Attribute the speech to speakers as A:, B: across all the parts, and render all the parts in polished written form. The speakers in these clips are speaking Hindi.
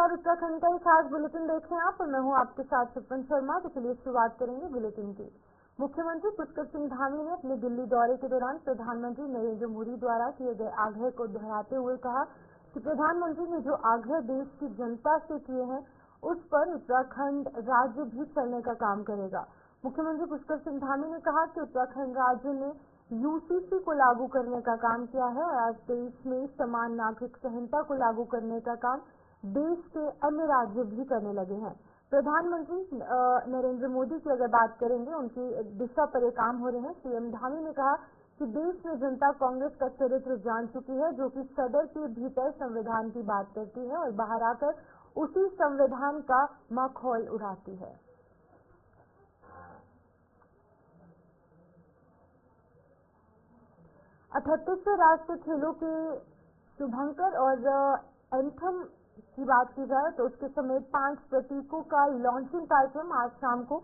A: नमस्कार, उत्तराखंड का एक खास बुलेटिन देख रहे हैं आप और मैं हूं आपके साथ सुपन शर्मा। तो चलिए शुरुआत करेंगे बुलेटिन की। मुख्यमंत्री पुष्कर सिंह धामी ने अपने दिल्ली दौरे के दौरान प्रधानमंत्री नरेंद्र मोदी द्वारा किए गए आग्रह को दोहराते हुए कहा कि प्रधानमंत्री ने जो आग्रह देश की जनता से किए हैं उस पर उत्तराखंड राज्य भी चलने का काम करेगा। मुख्यमंत्री पुष्कर सिंह धामी ने कहा कि उत्तराखंड राज्य ने यूसीसी को लागू करने का काम किया है और आज देश में समान नागरिक संहिता को लागू करने का काम देश के अन्य राज्य भी करने लगे हैं। प्रधानमंत्री नरेंद्र मोदी की अगर बात करेंगे, उनकी दिशा पर ये काम हो रहे हैं। सीएम धामी ने कहा कि देश में जनता कांग्रेस का चरित्र जान चुकी है, जो कि सदर के भीतर संविधान की बात करती है और बाहर आकर उसी संविधान का मखौल उड़ाती है। 38वें राष्ट्रीय खेलों के शुभंकर और एंथम की बात की जाए तो उसके समेत 5 प्रतीकों का लॉन्चिंग कार्यक्रम आज शाम को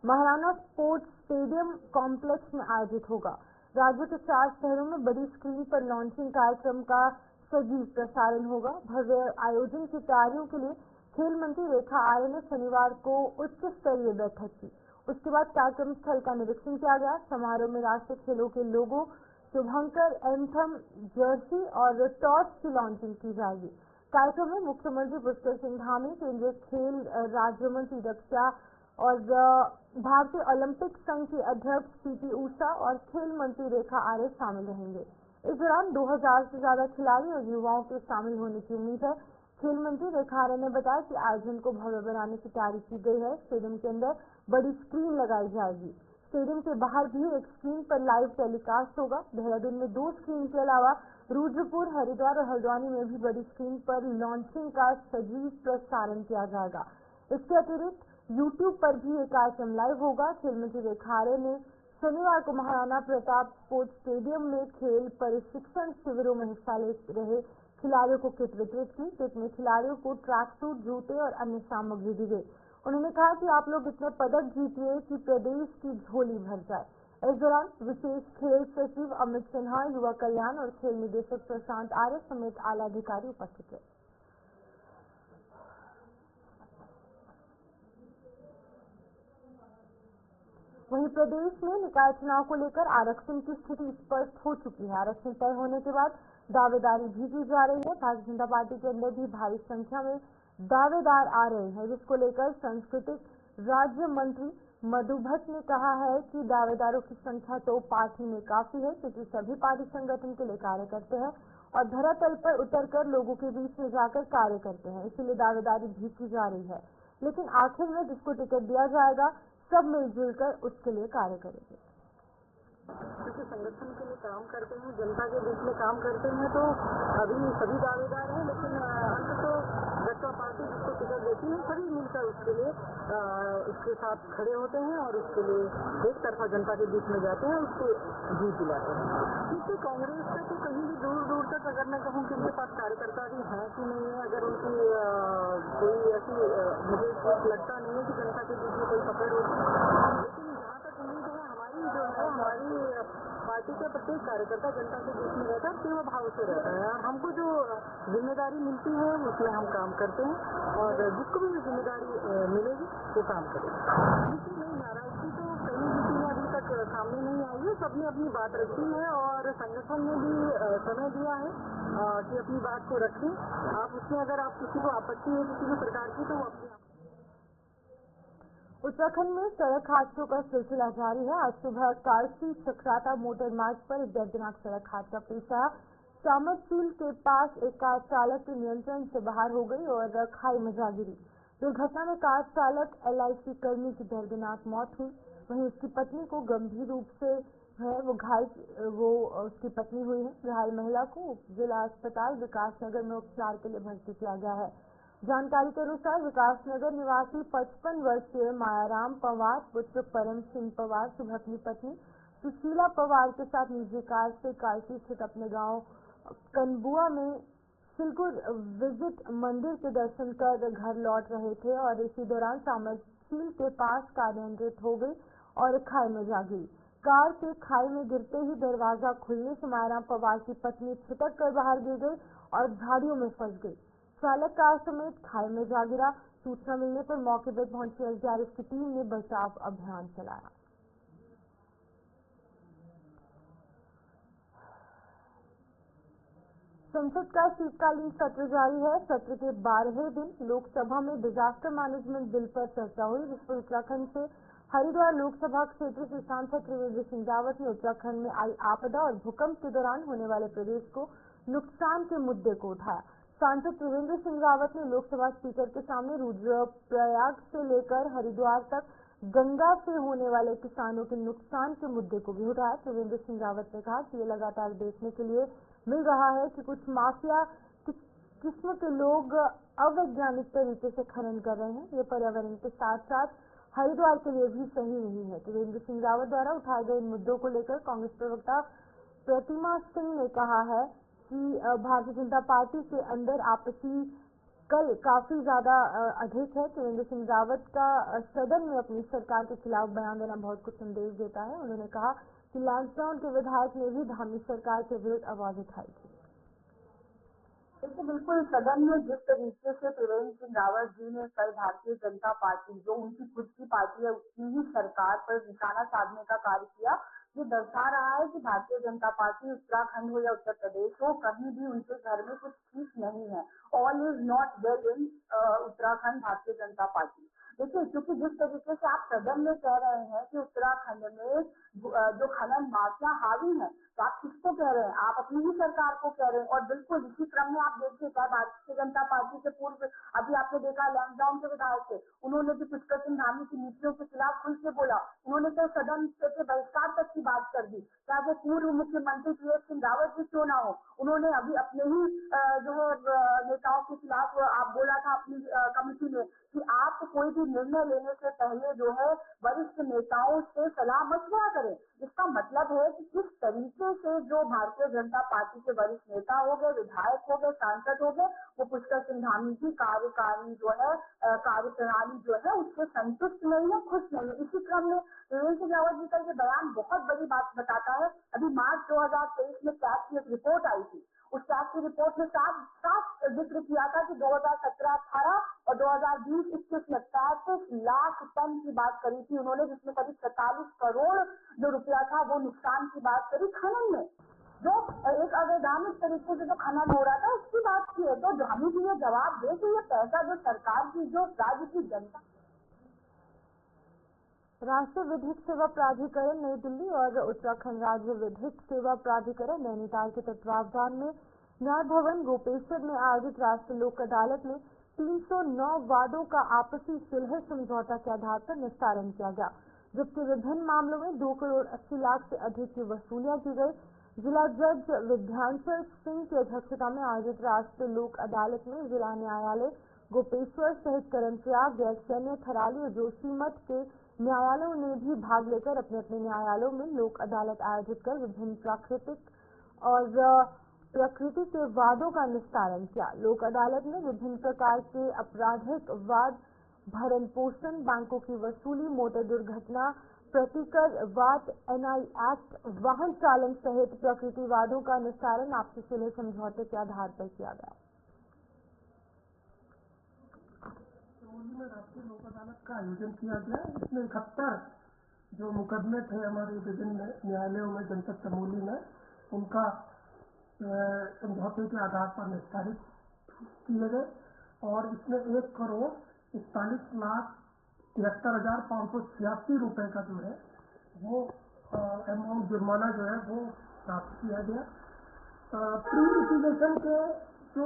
A: महाराणा स्पोर्ट्स स्टेडियम कॉम्प्लेक्स में आयोजित होगा। राज्य के 4 शहरों में बड़ी स्क्रीन पर लॉन्चिंग कार्यक्रम का सजीव प्रसारण होगा। भव्य आयोजन की तैयारियों के लिए खेल मंत्री रेखा आर्य ने शनिवार को उच्च स्तरीय बैठक की। उसके बाद कार्यक्रम स्थल का निरीक्षण किया गया। समारोह में राष्ट्रीय खेलों के लोगो, शुभंकर, एंथम, जर्सी और टॉर्च की लॉन्चिंग की जाएगी। कार्यक्रम में मुख्यमंत्री पुष्कर सिंह धामी, केंद्रीय खेल राज्य मंत्री रक्षा और भारतीय ओलंपिक संघ के अध्यक्ष पीटी ऊषा और खेल मंत्री रेखा आर्य शामिल रहेंगे। इस दौरान 2000 से ज्यादा खिलाड़ी और युवाओं के शामिल होने की उम्मीद है। खेल मंत्री रेखा आर्य ने बताया कि आयोजन को भव्य बनाने की तैयारी की गई है। स्टेडियम के अंदर बड़ी स्क्रीन लगाई जाएगी। स्टेडियम के बाहर भी एक स्क्रीन पर लाइव टेलीकास्ट होगा। देहरादून में 2 स्क्रीन के अलावा रुद्रपुर, हरिद्वार और हल्द्वानी में भी बड़ी स्क्रीन पर लॉन्चिंग का सजीव प्रसारण किया जाएगा। इसके अतिरिक्त यूट्यूब पर भी एक कार्यक्रम लाइव होगा। खेल मंत्री रेखा आर्य ने शनिवार को महाराणा प्रताप स्पोर्ट्स स्टेडियम में खेल प्रशिक्षण शिविरों में हिस्सा ले रहे खिलाड़ियों को किट वितरित की। किट में खिलाड़ियों को ट्रैक सूट, जूते और अन्य सामग्री दी गई। उन्होंने कहा कि आप लोग इतने पदक जीतिए कि प्रदेश की झोली भर जाए। इस दौरान विशेष खेल सचिव अमित सिन्हा, युवा कल्याण और खेल निदेशक प्रशांत आर्य समेत आला अधिकारी उपस्थित थे। वहीं प्रदेश में निकाय चुनाव को लेकर आरक्षण की स्थिति स्पष्ट हो चुकी है। आरक्षण तय होने के बाद दावेदारी भी की जा रही है। भारतीय जनता पार्टी के अंदर भी भारी संख्या में दावेदार आ रहे हैं, जिसको लेकर सांस्कृतिक राज्य मंत्री मधु भट्ट ने कहा है कि दावेदारों की संख्या तो पार्टी में काफी है, क्योंकि सभी पार्टी संगठन के लिए कार्य करते हैं और धरातल पर उतरकर लोगों के बीच में जाकर कार्य करते हैं। इसीलिए दावेदारी भी की जा रही है। लेकिन आखिर में जिसको टिकट दिया जाएगा, सब मिलजुल कर उसके लिए कार्य करेंगे।
B: क्योंकि संगठन के लिए काम करते हैं, जनता के बीच में काम करते हैं, तो अभी सभी दावेदार हैं, लेकिन अंत तो गठबंधन पार्टी जिसको टिकट देती है सभी मिलकर उसके लिए उसके साथ खड़े होते हैं और उसके लिए एक तरफा जनता के बीच में जाते हैं, उसको जीत दिलाते हैं। क्योंकि कांग्रेस का तो कहीं भी दूर दूर तक अगर मैं कहूँ कि उनके पास कार्यकर्ता भी हैं कि नहीं है, अगर उनकी कोई ऐसी मुझे लगता नहीं है कि जनता के बीच में कोई पकड़ होती है। लेकिन जहाँ तक उम्मीद है हमारी जो है, हमारी पार्टी का प्रत्येक कार्यकर्ता जनता के बीच में रहता है, सेवा भाव से रहता है। हमको जो जिम्मेदारी मिलती है उसमें हम काम करते हैं और जिसको भी जिम्मेदारी मिलेगी वो काम करेगा। किसी नहीं, नाराजगी तो कहीं किसी ने अभी तक सामने नहीं आई है। सबने अपनी बात रखी है और संगठन ने भी समय दिया है कि अपनी बात को रखें। आप उसमें अगर आप किसी को आपत्ति है किसी भी प्रकार की, तो वो अपनी
A: उत्तराखंड में सड़क हादसों का सिलसिला जारी है। आज सुबह कालसी चक्राता मोटर मार्ग पर एक दर्दनाक सड़क हादसा पेश आया। चामतचील के पास एक कार चालक नियंत्रण से बाहर हो गई और खाई में जा गिरी। दुर्घटना में कार चालक LIC कर्मी की दर्दनाक मौत हुई। वहीं उसकी पत्नी को गंभीर रूप से उसकी पत्नी हुई है। घायल महिला को जिला अस्पताल विकासनगर में उपचार के लिए भर्ती किया गया है। जानकारी के अनुसार विकासनगर निवासी 55 वर्षीय मायाराम पवार पुत्र परम सिंह पवार सुबह अपनी पत्नी सुशीला पवार के साथ निजी कार से कालसी स्थित अपने गांव कनबुआ में सिलगुर विजिट मंदिर के दर्शन कर घर लौट रहे थे और इसी दौरान चामतचील के पास कार अनियंत्रित हो गई और खाई में जा गिरी। कार के खाई में गिरते ही दरवाजा खुलने से मायाराम पवार की पत्नी छिटक कर बाहर गिर गई और झाड़ियों में फंस गई। चालक कार समेत खाई में जा गिरा। सूचना मिलने पर मौके पर पहुंची एसडीआरएफ की टीम ने बचाव अभियान चलाया। संसद का शीतकालीन सत्र जारी है। सत्र के 12वें दिन लोकसभा में डिजास्टर मैनेजमेंट बिल पर चर्चा हुई, जिस पर उत्तराखंड से हरिद्वार लोकसभा क्षेत्र से सांसद त्रिवेंद्र सिंह रावत ने उत्तराखंड में आई आपदा और भूकंप के दौरान होने वाले प्रदेश को नुकसान के मुद्दे को उठाया। सांसद त्रिवेंद्र सिंह रावत ने लोकसभा स्पीकर के सामने रुद्रप्रयाग से लेकर हरिद्वार तक गंगा से होने वाले किसानों के नुकसान के मुद्दे को भी उठाया। त्रिवेंद्र सिंह रावत ने कहा कि ये लगातार देखने के लिए मिल रहा है कि कुछ माफिया किस्म के लोग अवैज्ञानिक तरीके से खनन कर रहे हैं। ये पर्यावरण के साथ साथ हरिद्वार के लिए भी सही नहीं है। त्रिवेंद्र सिंह रावत द्वारा उठाए गए इन मुद्दों को लेकर कांग्रेस प्रवक्ता प्रतिमा सिंह ने कहा है कि भारतीय जनता पार्टी के अंदर आपसी कल काफी ज्यादा अधिक है। त्रिवेंद्र सिंह रावत का सदन में अपनी सरकार के खिलाफ बयान देना बहुत कुछ संदेश देता है। उन्होंने कहा कि लैंसडाउन के विधायक ने भी धामी सरकार के विरुद्ध आवाज उठाई थी।
B: देखिए, बिल्कुल सदन में जिस तरीके से त्रिवेंद्र सिंह रावत जी ने कल भारतीय जनता पार्टी, जो उनकी खुद की पार्टी है, उसकी ही सरकार पर निशाना साधने का कार्य किया, ये दर्शा रहा है कि भारतीय जनता पार्टी उत्तराखंड हो या उत्तर प्रदेश हो, कहीं भी उनके घर में कुछ ठीक नहीं है। All is not well in Uttarakhand Bharatiya Janata party. देखिए, क्योंकि जिस तरीके से आप सदन में कह रहे हैं कि उत्तराखंड में जो खनन माफिया हावी है, तो आप किसको कह रहे हैं? आप अपनी ही सरकार को कह रहे हैं। और बिल्कुल इसी क्रम में आप देखिए, क्या भारतीय जनता पार्टी के पूर्व अभी आपने देखा लॉकडाउन के विधायक थे, उन्होंने भी पुष्कर सिंह धामी की नीतियों के खिलाफ खुल के बोला। उन्होंने तो सदन से बहिष्कार तक की बात कर दी, चाहे पूर्व मुख्यमंत्री त्रिवेंद्र सिंह रावत जी क्यों ना हो। उन्होंने अभी अपने ही जो है नेताओं के खिलाफ आप बोला था अपनी कमेटी में कि आप कोई भी निर्णय लेने से पहले जो है वरिष्ठ नेताओं से सलाह मशवरा करें। इसका मतलब है कि किस तरीके से जो भारतीय जनता पार्टी के वरिष्ठ नेता हो गए, विधायक हो गए, सांसद हो गए, वो पुष्कर सिंह धामी की कार्यकारिणी जो है, कार्य प्रणाली जो है, उससे संतुष्ट नहीं है, खुश नहीं है। इसी क्रम में त्रिवेंद्र सिंह रावत जी का ये बयान बहुत बड़ी बात बताता है। अभी मार्च 2023 में कैग की एक रिपोर्ट आई थी। उस कैग की रिपोर्ट में साफ जिक्र किया था कि 2017-18 और 2020-21 में 35 लाख टन की बात करी थी उन्होंने, जिसमें करीब 47 करोड़ जो रुपया था वो नुकसान की बात करी खनन में, जो एक अवैधानिक तरीके से जो खनन हो रहा था उसकी बात की है। तो धामी जी ये जवाब दे कि ये पैसा जो सरकार की, जो राज्य की जनता।
A: राष्ट्रीय विधिक सेवा प्राधिकरण नई दिल्ली और उत्तराखंड राज्य विधिक सेवा प्राधिकरण नैनीताल के तत्वावधान में न्याय भवन गोपेश्वर में आयोजित राष्ट्रीय लोक अदालत में 309 वादों का आपसी सुलह समझौता के आधार पर निस्तारण किया गया, जबकि विभिन्न मामलों में 2 करोड़ 80 लाख से अधिक की वसूलियां की गई। जिला जज विद्यांचल सिंह की अध्यक्षता में आयोजित राष्ट्रीय लोक अदालत में जिला न्यायालय गोपेश्वर सहित करमप्रयाग, गैरसैन्य, थराली और जोशीमठ के न्यायालयों ने भी भाग लेकर अपने अपने न्यायालयों में लोक अदालत आयोजित कर विभिन्न प्राकृतिक और प्रकृति के वादों का निस्तारण किया। लोक अदालत में विभिन्न प्रकार के आपराधिक वाद, भरण पोषण, बैंकों की वसूली, मोटर दुर्घटना प्रतिकर वाद, एनआई एक्ट, वाहन चालन सहित प्रकृति वादों का निस्तारण आपसी सुलह समझौते के आधार पर किया गया।
C: में राष्ट्रीय लोक अदालत का आयोजन किया गया। इसमें 71 जो मुकदमे थे हमारे विभिन्न न्यायालयों में, जनपद चमोली में, उनका समझौते के आधार पर निस्तारित किए गए और इसमें 1 करोड़ 41 लाख 73,586 रुपए का जो है वो अमाउंट जुर्माना जो है वो प्राप्त किया गया। प्री लिटिगेशन के जो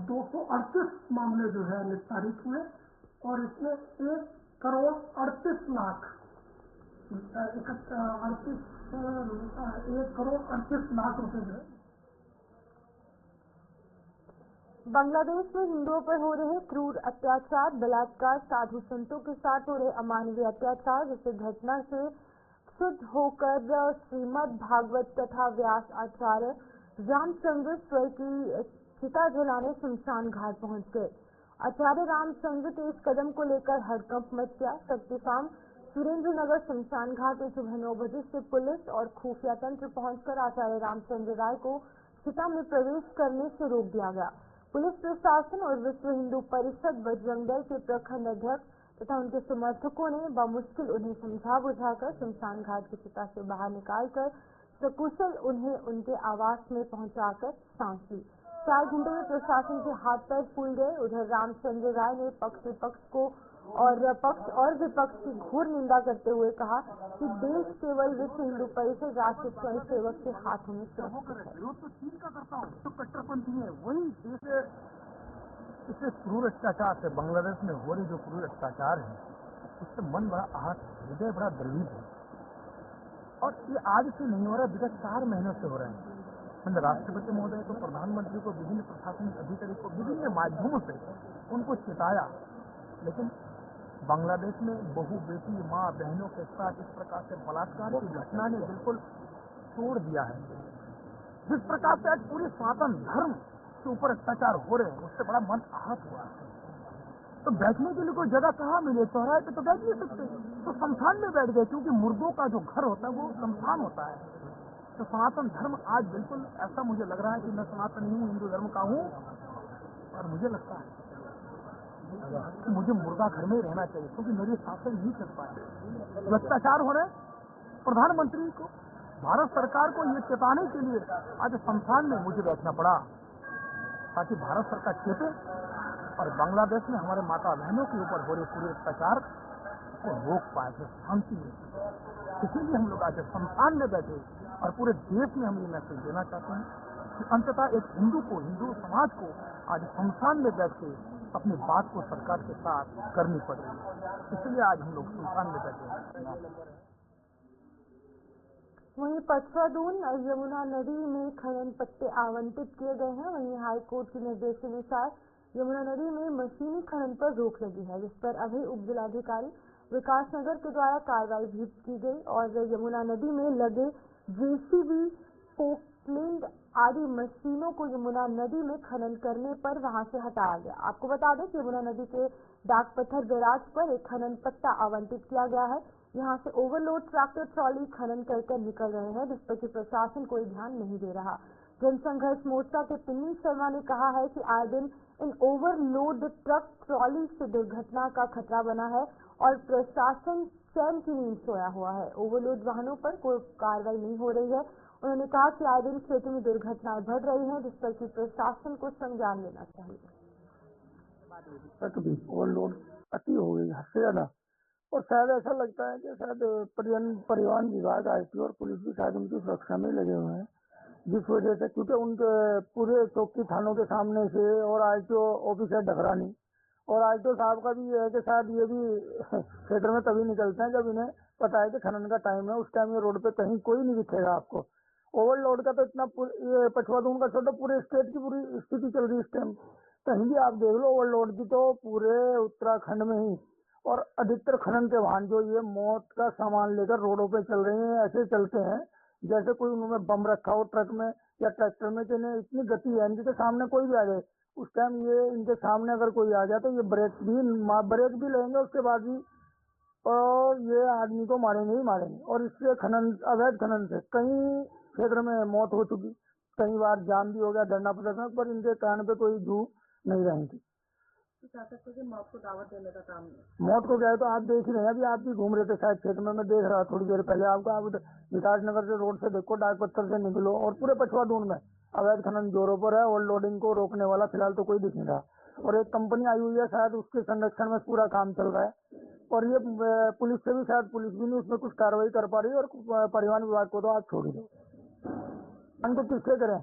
C: 238 मामले जो है निस्तारित हुए और इसमें 1 करोड़ 38 लाख 1,38 लाख रुपए जो है।
A: बांग्लादेश में हिंदुओं पर हो रहे क्रूर अत्याचार, बलात्कार, साधु संतों के साथ हो रहे अमानवीय अत्याचार जैसे घटना से शुद्ध होकर श्रीमद् भागवत कथा व्यास आचार्य रामचंद्र स्वयं की चिता जलाने शमशान घाट पहुंच गए। आचार्य रामचंद्र के इस कदम को लेकर हड़कंप मच गया। शक्ति फार्म सुरेंद्र नगर शमशान घाट में सुबह 9 बजे से पुलिस और खुफिया तंत्र पहुंचकर आचार्य रामचंद्र राय को चिता में प्रवेश करने से रोक दिया गया। पुलिस प्रशासन और विश्व हिंदू परिषद बजरंग दल के प्रखंड अध्यक्ष तथा उनके समर्थकों ने बमुश्किल उन्हें समझा बुझाकर शमशान घाट की चिता से बाहर निकालकर सकुशल उन्हें उनके आवास में पहुंचाकर सांस ली। 4 घंटे में प्रशासन के हाथ पैर फूल गए। उधर रामचंद्र राय ने पक्ष और विपक्ष की घोर निंदा करते हुए कहा कि देश केवल विश्व हिंदू परिषद राष्ट्रीय स्वयं सेवक के हाथों में सुरक्षित है।
D: विरोध तो चीन का करता हूँ, तो कट्टरपंथी है, वही देश इससे क्रूर अत्याचार से बांग्लादेश में हो रही जो क्रूर अत्याचार है उससे मन बड़ा आहत, हृदय बड़ा दलित है। और ये आज से नहीं हो रहा, विगत 4 महीनों से हो रहे हैं। मैंने राष्ट्रपति महोदय को, प्रधानमंत्री को, विभिन्न प्रशासनिक अधिकारी को विभिन्न माध्यमों से उनको चिताया, लेकिन बांग्लादेश में बहू, बेटी, माँ, बहनों के साथ इस प्रकार से बलात्कार की घटना ने बिल्कुल तोड़ दिया है। जिस प्रकार से आज पूरे सनातन धर्म के ऊपर अत्याचार हो रहे हैं उससे बड़ा मन आहत हुआ है। तो बैठने के लिए कोई जगह कहाँ मिले? चौराहे पे तो बैठ नहीं सकते, तो शमशान में बैठ गए, क्योंकि मुर्दों का जो घर होता है वो शमशान होता है। तो सनातन धर्म आज बिल्कुल ऐसा मुझे लग रहा है कि मैं सनातन हूँ, हिंदू धर्म का हूँ, और मुझे लगता है कि मुझे मुर्दा घर में ही रहना चाहिए, क्योंकि मेरी शासन नहीं चल पाए। अत्याचार हो रहे, प्रधानमंत्री को, भारत सरकार को ये चेताने के लिए आज शमशान में मुझे बैठना पड़ा, ताकि भारत सरकार चेते और बांग्लादेश में हमारे माता बहनों के ऊपर हो रहे पूरे अत्याचार को रोक पाए, शांति में। इसीलिए हम लोग आज शमशान में बैठे और पूरे देश में हम ये मैसेज देना चाहते हैं कि अंततः एक हिंदू को, हिंदू समाज को आज शमशान में बैठ के अपनी बात को सरकार के साथ करनी पड़ रही है। इसलिए आज हम लोग शमशान में बैठे हैं।
A: वहीं पचरादून यमुना नदी में खनन पट्टे आवंटित किए गए हैं। वहीं हाईकोर्ट के निर्देशानुसार यमुना नदी में मशीनी खनन पर रोक लगी है, जिस पर अभी उप जिलाधिकारी विकासनगर के द्वारा कार्रवाई भी की गई और यमुना नदी में लगे जेसीबी, पोकलैंड आदि मशीनों को यमुना नदी में खनन करने पर वहां से हटाया गया। आपको बता दें कि यमुना नदी के डाक पत्थर बैराज पर एक खनन पट्टा आवंटित किया गया है। यहाँ से ओवरलोड ट्रैक्टर ट्रॉली खनन कर निकल रहे हैं, जिस पर कि प्रशासन कोई ध्यान नहीं दे रहा। जनसंघर्ष मोर्चा के पिन्नी शर्मा ने कहा है कि आए दिन इन ओवरलोड ट्रक ट्रॉली से दुर्घटना का खतरा बना है और प्रशासन चैन की नींद सोया हुआ है। ओवरलोड वाहनों पर कोई कार्रवाई नहीं हो रही है। उन्होंने कहा कि आए दिन क्षेत्र में दुर्घटनाएं बढ़ रही हैं, जिस पर कि प्रशासन को संज्ञान लेना चाहिए।
C: ओवरलोड अति हो गई, हद से ज्यादा, और शायद ऐसा लगता है कि शायद परिवहन विभाग, आईटी और पुलिस भी शायद उनकी सुरक्षा में लगे हुए हैं, जिस वजह से, क्योंकि उनके पूरे चौकी थानों के सामने से और आईटीओ ऑफिस है ढकरानी, और आईटीओ साहब का भी ये है कि शायद ये भी क्षेत्र में तभी निकलते हैं जब इन्हें पता है कि खनन का टाइम है। उस टाइम ये रोड पे कहीं कोई नहीं दिखेगा आपको। ओवरलोड का तो इतना, ये पछवादून का छोटा, पूरे स्टेट की पूरी स्थिति चल रही है इस टाइम। कहीं भी आप देख लो ओवरलोड की, तो पूरे उत्तराखंड में ही, और अधिकतर खनन के वाहन जो ये मौत का सामान लेकर रोडों पे चल रहे हैं, ऐसे चलते हैं जैसे कोई उन्होंने बम रखा हो ट्रक में या ट्रैक्टर में, जिन्हें इतनी गति है, इनके सामने कोई भी आ जाए उस टाइम, ये इनके सामने अगर कोई आ जाए तो ये ब्रेक भी लेंगे उसके बाद भी, और ये आदमी को मारेंगे ही मारेंगे। और इससे खनन, अवैध खनन से कई क्षेत्र में मौत हो चुकी, कई बार जाम भी हो गया, धरना प्रदर्शन, पर इनके कारण पे कोई जू नहीं रही थी।
B: मौत को दावत देने का काम
C: मौत को क्या है, तो आप देख ही रहे हैं, अभी आप भी घूम रहे थे शायद क्षेत्र में, मैं देख रहा थोड़ी देर पहले आपको। आप विकासनगर से रोड से देखो, डाक पत्थर से निकलो, और पूरे पछवादून में अवैध खनन जोरों पर है, और लोडिंग को रोकने वाला फिलहाल तो कोई दिख नहीं रहा। और एक कंपनी आई हुई है, शायद उसके संरक्षण में पूरा काम चल रहा है, और ये पुलिस से भी, शायद पुलिस भी नहीं उसमें कुछ कार्रवाई कर पा रही है, और परिवहन विभाग को तो आप छोड़ दो। मांग तो किससे करें,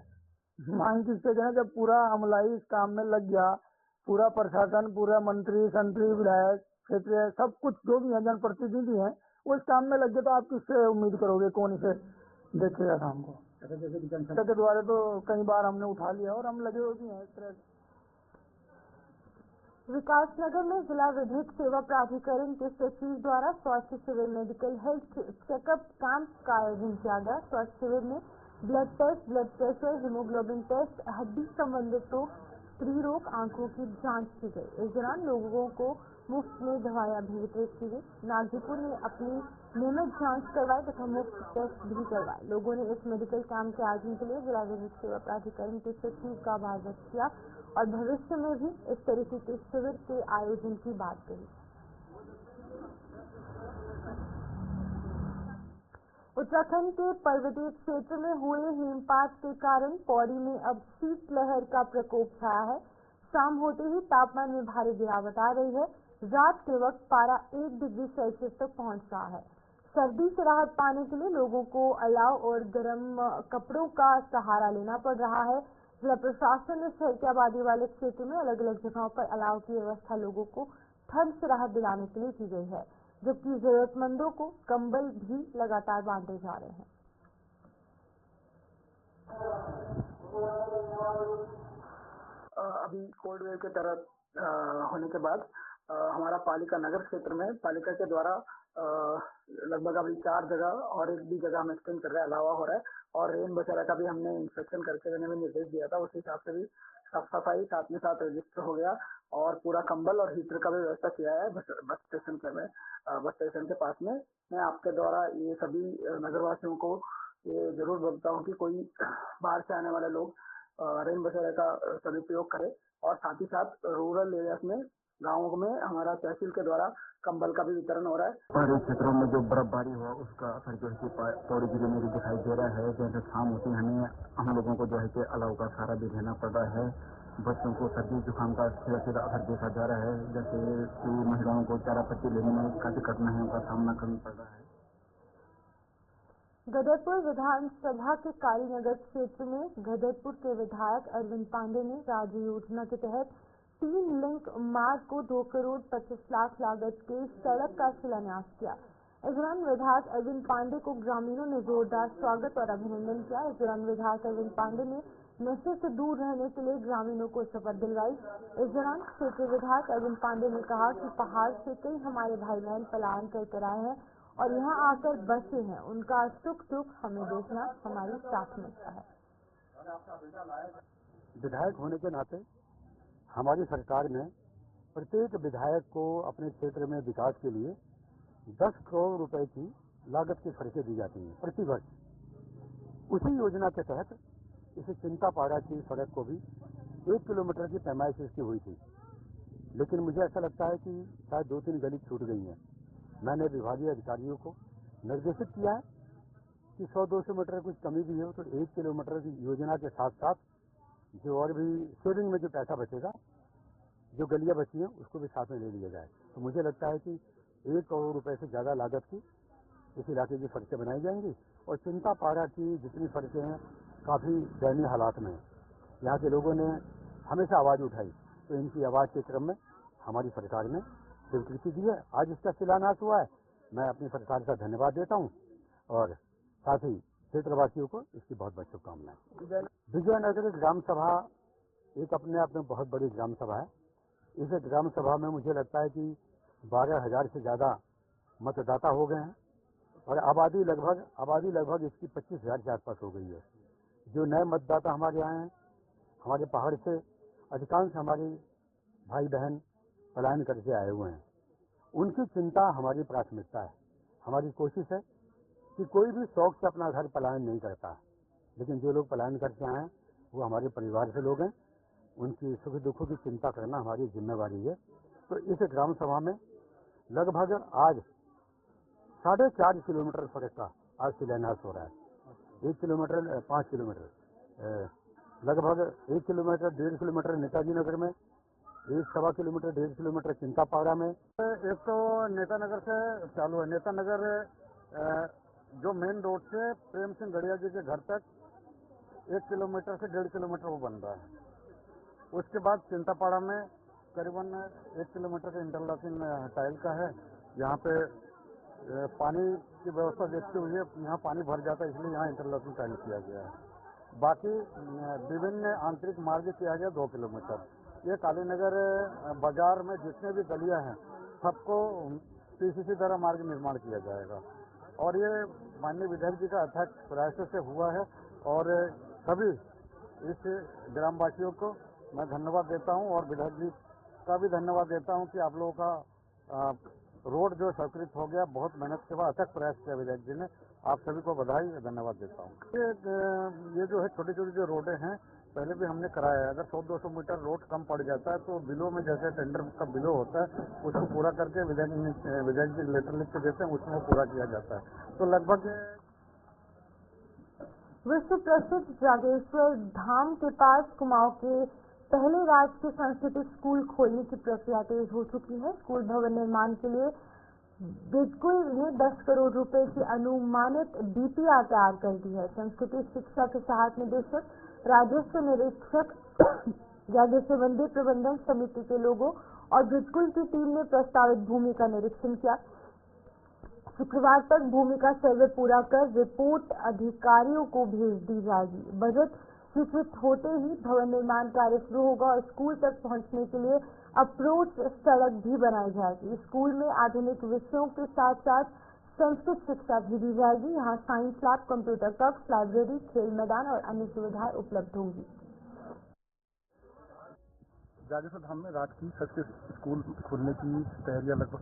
C: मांग किससे करें जब पूरा अमलाई इस काम में लग गया, पूरा प्रशासन, पूरा मंत्री, संतरी, विधायक, क्षेत्रीय, सब कुछ जो भी है, जनप्रतिनिधि हैं, वो इस काम में लग गए, तो आप किससे उम्मीद करोगे, कौन इसे देखेगा काम को? जनता के द्वारा तो कई बार हमने उठा लिया और हम लगे हुए भी हैं इस तरह।
A: विकासनगर में जिला विधिक सेवा प्राधिकरण के सचिव द्वारा स्वास्थ्य शिविर मेडिकल हेल्थ चेकअप कैंप का आयोजन किया गया। स्वास्थ्य शिविर में blood test, blood pressure, haemoglobin test, हड्डी संबंधित रोग, स्त्री रोग, आंखों की जांच की गई। इस दौरान लोगों को मुफ्त में दवाइयाँ भी वितरित की गई। नागरिकों ने अपनी नियमित जांच करवाई तथा मुफ्त टेस्ट भी करवाए। लोगों ने इस मेडिकल कैंप के आयोजन के लिए जिला विधिक सेवा प्राधिकरण के सचिव का आभार व्यक्त किया और भविष्य में भी इस तरीके के शिविर के आयोजन की बात कही। उत्तराखंड के पर्वतीय क्षेत्र में हुए हिमपात के कारण पौड़ी में अब शीतलहर का प्रकोप छाया है। शाम होते ही तापमान में भारी गिरावट आ रही है। रात के वक्त पारा 1 डिग्री सेल्सियस तक पहुंच रहा है। सर्दी से राहत पाने के लिए लोगों को अलाव और गर्म कपड़ों का सहारा लेना पड़ रहा है। जिला प्रशासन ने शहर की आबादी वाले क्षेत्र में अलग अलग जगहों पर अलाव की व्यवस्था लोगों को ठंड से राहत दिलाने के लिए की गई है, जबकि जरूरतमंदों को कंबल भी लगातार बांटे जा रहे हैं।
B: अभी कोल्ड वेव के तरह होने के बाद हमारा पालिका नगर क्षेत्र में पालिका के द्वारा लगभग अभी 4 जगह और एक भी जगह हम एक्सटेंड कर रहे हैं, अलावा हो रहा है। और रेन बसेरा का भी हमने इंस्पेक्शन करके देने में निर्देश दिया था। उस हिसाब से भी साफ सफाई साथ में साथ रजिस्टर हो गया और पूरा कंबल और हीटर का भी व्यवस्था किया है बस स्टेशन के पास में। मैं आपके द्वारा ये सभी नगरवासियों को ये जरूर बोलता हूँ कि कोई बाहर से आने वाले लोग रेन बसेरा का सदुपयोग करें और साथ ही साथ रूरल एरियाज में गाँवों में हमारा तहसील के द्वारा कंबल का भी वितरण हो रहा है।
E: पहाड़ी क्षेत्रों में जो बर्फबारी हुआ उसका असर जो है कि पौड़ी जिले में भी दिखाई दे रहा है। जैसे शाम होती है हम लोगों को जो है कि अलाव का सहारा भी लेना पड़ रहा है। बच्चों को सर्दी जुकाम का सीधा असर देखा जा रहा है। जैसे कि महिलाओं को चारा पत्ती लेने में काफी कठिनाइयों का सामना करना पड़ रहा है।
A: गदरपुर विधानसभा के कालीनगर क्षेत्र में गदरपुर के विधायक अरविंद पांडे ने राज्य योजना के तहत 3 लिंक मार्ग को 2 करोड़ 25 लाख लागत के सड़क का शिलान्यास किया। इस दौरान विधायक अरविंद पांडे को ग्रामीणों ने जोरदार स्वागत और अभिनंदन किया। इस दौरान विधायक अरविंद पांडे ने नशे से दूर रहने के लिए ग्रामीणों को शपथ दिलवाई। इस दौरान क्षेत्रीय विधायक अरविंद पांडे ने कहा कि पहाड़ से कई हमारे भाई बहन पलायन करके आए हैं और यहाँ आकर बसे हैं। उनका सुख दुख हमें देखना हमारी प्राथमिकता है।
D: विधायक होने के नाते हमारी सरकार ने प्रत्येक विधायक को अपने क्षेत्र में विकास के लिए 10 करोड़ रुपए की लागत की सड़कें दी जाती हैं प्रति वर्ष। उसी योजना के तहत इस चिंतापाड़ा की सड़क को भी 1 किलोमीटर की पैमाइश इसकी हुई थी, लेकिन मुझे ऐसा लगता है कि शायद 2-3 गली छूट गई हैं। मैंने विभागीय अधिकारियों को निर्देशित किया है कि 100-200 मीटर कुछ कमी भी हो तो 1 किलोमीटर की योजना के साथ साथ जो और भी शेयरिंग में जो पैसा बचेगा, जो गलियां बची हैं उसको भी साथ में ले लिया जाए। तो मुझे लगता है कि 1 करोड़ रुपए से ज़्यादा लागत की इस इलाके की सड़कें बनाई जाएंगी। और चिंतापाड़ा की जितनी सड़कें हैं काफ़ी दयनीय हालात में हैं। यहाँ के लोगों ने हमेशा आवाज़ उठाई, तो इनकी आवाज़ के क्रम में हमारी सरकार ने स्वीकृति दी है। आज इसका शिलान्यास हुआ है। मैं अपनी सरकार का धन्यवाद देता हूँ और साथ ही क्षेत्रवासियों को इसकी बहुत बहुत शुभकामनाएं। विजयनगर ग्राम सभा एक अपने आप में बहुत बड़ी ग्राम सभा है। इस ग्राम सभा में मुझे लगता है कि 12,000 से ज़्यादा मतदाता हो गए हैं और आबादी लगभग इसकी 25,000 के आसपास हो गई है। जो नए मतदाता हमारे यहाँ हैं, हमारे पहाड़ से अधिकांश हमारे भाई बहन पलायन करके आए हुए हैं। उनकी चिंता हमारी प्राथमिकता है। हमारी कोशिश है कि कोई भी शौक से अपना घर पलायन नहीं करता, लेकिन जो लोग पलायन करके आए हैं वो हमारे परिवार से लोग हैं। उनकी सुख दुखों की चिंता करना हमारी जिम्मेवारी है। तो इस ग्राम सभा में लगभग आज 4.5 किलोमीटर सड़क का आज शिलान्यास हो रहा है। 1 किलोमीटर 5 किलोमीटर लगभग 1 किलोमीटर 1.5 किलोमीटर नेताजी नगर में, 1.25 किलोमीटर 1.5 किलोमीटर चिंतापाड़ा में। एक तो नेता नगर से चालू है। नेता नगर जो मेन रोड से प्रेम सिंह गड़िया जी के घर तक 1 किलोमीटर से 1.5 किलोमीटर वो बन रहा है। उसके बाद चिंतापाड़ा में करीबन 1 किलोमीटर का इंटरलॉकिंग टाइल का है। यहाँ पे पानी की व्यवस्था देखते हुए यहाँ पानी भर जाता है, इसलिए यहाँ इंटरलॉकिंग टाइल किया गया है। बाकी विभिन्न आंतरिक मार्ग किया गया 2 किलोमीटर। ये कालीनगर बाजार में जितने भी गलियां हैं सबको पीसीसी द्वारा मार्ग निर्माण किया जाएगा और ये माननीय विधायक जी का अथक प्रयास से हुआ है और सभी इस ग्रामवासियों को मैं धन्यवाद देता हूं और विधायक जी का भी धन्यवाद देता हूं कि आप लोगों का
F: रोड जो स्वीकृत हो गया, बहुत मेहनत के बाद अथक प्रयास किया विधायक जी ने। आप सभी को बधाई और धन्यवाद देता हूँ। ये जो है छोटी छोटी जो रोडें हैं पहले भी हमने कराया है। अगर 100-200 मीटर रोड कम पड़ जाता है तो बिलों में जैसे टेंडर का बिलो होता है उसको पूरा करके विधायक जी लेटर लिख के देते हैं, उसमें पूरा किया जाता है। तो लगभग
A: विश्व प्रसिद्ध जागेश्वर धाम के पास कुमाऊं के पहले राजकीय सांस्कृतिक स्कूल खोलने की प्रक्रिया तेज हो चुकी है। स्कूल भवन निर्माण के लिए बिल्कुल ने 10 करोड़ रुपए की अनुमानित डीपीआर तैयार कर दी है। संस्कृति शिक्षा के सहायक निदेशक, राजस्व निरीक्षक, जागेश्वर मंदिर प्रबंधन समिति के लोगों और बिल्कुल की टीम ने प्रस्तावित भूमि का निरीक्षण किया। शुक्रवार तक भूमि का सर्वे पूरा कर रिपोर्ट अधिकारियों को भेज दी जाएगी। बजट स्वीकृत होते ही भवन निर्माण कार्य शुरू होगा और स्कूल तक पहुंचने के लिए अप्रोच सड़क भी बनाई जाएगी। स्कूल में आधुनिक विषयों के साथ साथ संस्कृत शिक्षा भी दी जाएगी। यहाँ साइंस लैब, कंप्यूटर कक्ष, लाइब्रेरी, खेल मैदान और अन्य सुविधाएं उपलब्ध होंगी।
D: जागेश्वर धाम में राजकीय संस्कृत स्कूल खोलने की तैयारियां लगभग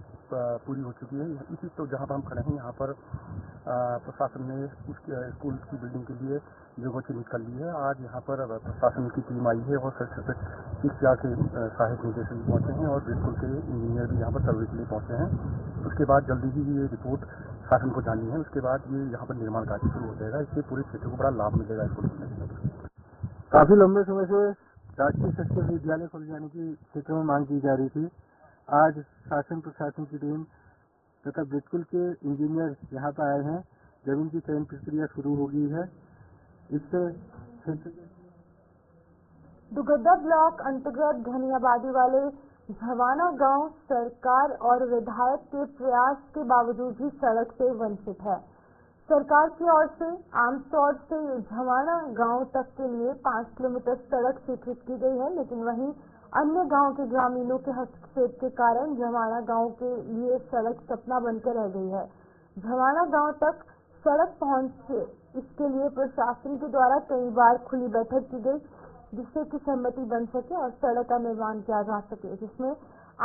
D: पूरी हो चुकी है। इसी तो जहां पर हम खड़े हैं यहाँ पर प्रशासन ने स्कूल की बिल्डिंग के लिए जगह चिन्हित कर ली है। आज यहाँ पर प्रशासन की टीम आई है और संस्कृत शिक्षा के सहायक निदेशक पहुंचे हैं और स्कूल के इंजीनियर भी यहाँ पर सर्वे के लिए पहुंचे हैं। उसके बाद जल्दी ही ये रिपोर्ट शासन को जानी है। उसके बाद ये यहाँ पर निर्माण कार्य शुरू हो जाएगा। इससे पूरे क्षेत्र को बड़ा लाभ मिलेगा। स्कूल
F: काफी लंबे समय से राजकीय संस्कृत विद्यालय खोले जाने की क्षेत्र में मांग की जा रही थी। आज शासन प्रशासन की टीम तथा बिल्कुल के इंजीनियर यहाँ पर आए हैं। जमीन की चयन प्रक्रिया शुरू हो गई है। इससे
A: दुगड्डा ब्लॉक अंतर्गत घनी आबादी वाले झवाना गांव सरकार और विधायक के प्रयास के बावजूद भी सड़क से वंचित है। सरकार की ओर से आमतौर से झवाना गांव तक के लिए 5 किलोमीटर सड़क स्वीकृत की गई है, लेकिन वहीं अन्य गांव के ग्रामीणों के हस्तक्षेप के कारण झवाना गांव के लिए सड़क सपना बनकर रह गई है। झवाना गांव तक सड़क पहुंचे, इसके लिए प्रशासन के द्वारा कई बार खुली बैठक की गई जिससे कि सहमति बन सके और सड़क का निर्माण किया जा सके, जिसमें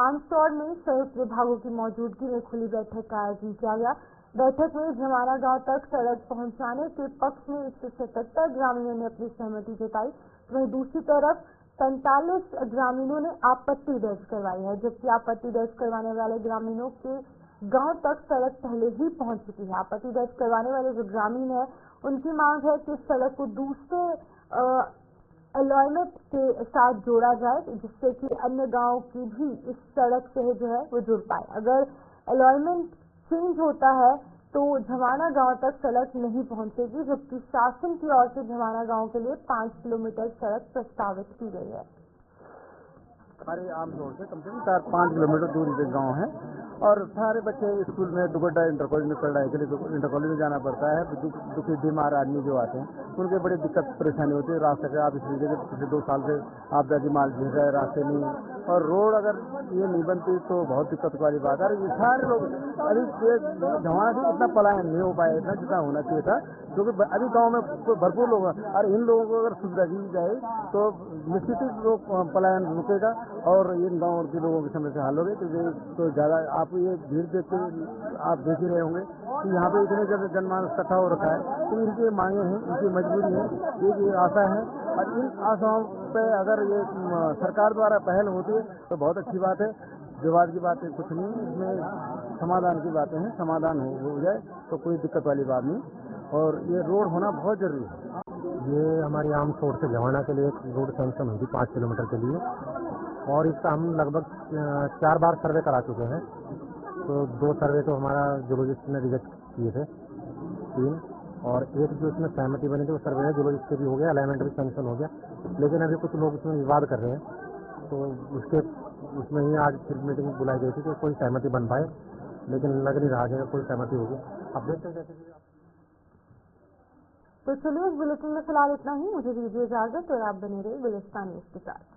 A: आमतौर में संयुक्त विभागों की मौजूदगी में खुली बैठक का आयोजन किया गया। बैठक में झवाना गांव तक सड़क पहुंचाने के पक्ष में 177 ग्रामीणों ने अपनी सहमति जताई, वहीं दूसरी तरफ 45 ग्रामीणों ने आपत्ति दर्ज करवाई है, जबकि आपत्ति दर्ज करवाने वाले ग्रामीणों के गांव तक सड़क पहले ही पहुंच चुकी है। आपत्ति दर्ज करवाने वाले जो ग्रामीण है उनकी मांग है कि सड़क को दूसरे अलॉयमेंट के साथ जोड़ा जाए, जिससे कि अन्य गांव की भी इस सड़क से जो है वो जुड़ पाए। अगर अलॉयमेंट चेंज होता है तो झवाना गांव तक सड़क नहीं पहुंचेगी, जबकि शासन की ओर से झवाना गांव के लिए 5 किलोमीटर सड़क प्रस्तावित की गई है।
F: हमारे आम तौर से कम से कम 4-5 किलोमीटर दूर के गांव है और सारे बच्चे स्कूल में दुगड्डा इंटर कॉलेज में पढ़ाई के लिए इंटर कॉलेज में जाना पड़ता है। दुखी बीमार आदमी जो आते हैं उनके बड़ी दिक्कत परेशानी होती है। रास्ते से आप इसलिए पिछले 2 साल से आप जाके माल झील रहे, रास्ते नहीं, और रोड अगर ये नहीं बनती तो बहुत दिक्कत वाली बात है। ये सारे लोग अभी झवाना से इतना पलायन नहीं हो पाया इतना जितना होना चाहिए था, क्योंकि अभी गाँव में भरपूर लोग हैं और इन लोगों को अगर सुविधा दी जाए तो निश्चित ही लोग पलायन रुकेगा और इन गाँव के लोगों की समस्या हल होगी। तो ज़्यादा आप ये भीड़ देख के आप देख ही रहे होंगे कि यहाँ पे इतने ज़्यादा जनमानस इकट्ठा हो रखा है, तो इनकी मांगे हैं, इनकी मजबूरी है, ये आशा है और इन आशाओं पे अगर ये सरकार द्वारा पहल होती है तो बहुत अच्छी बात है। विवाद की बातें कुछ नहीं, इसमें समाधान की बातें हैं, समाधान हो जाए तो कोई दिक्कत वाली बात नहीं और ये रोड होना बहुत जरूरी है।
G: ये हमारी आम तौर से झवाना के लिए रोड सैंक्शन हुई थी 5 किलोमीटर के लिए और इसका हम लगभग 4 बार सर्वे करा चुके हैं। तो 2 सर्वे तो हमारा जियोलॉजिस्ट ने रिजेक्ट किए थे, 3, और एक जो इसमें सहमति बनी थी वो सर्वे है जियोलॉजिस्ट से भी हो गया, अलाइनमेंट भी सैंक्शन हो गया, लेकिन अभी कुछ लोग उसमें विवाद कर रहे हैं। तो उसमें ही आज फिर मीटिंग बुलाई गई थी कि कोई सहमति बन पाए, लेकिन लग नहीं रहा है कोई सहमति होगी। अब देखते हैं कैसे।
A: तो चलिए इस बुलेटिन में फिलहाल इतना ही। मुझे दीजिए इजाजत और आप बने रहिए गुलिस्तान न्यूज़ के साथ।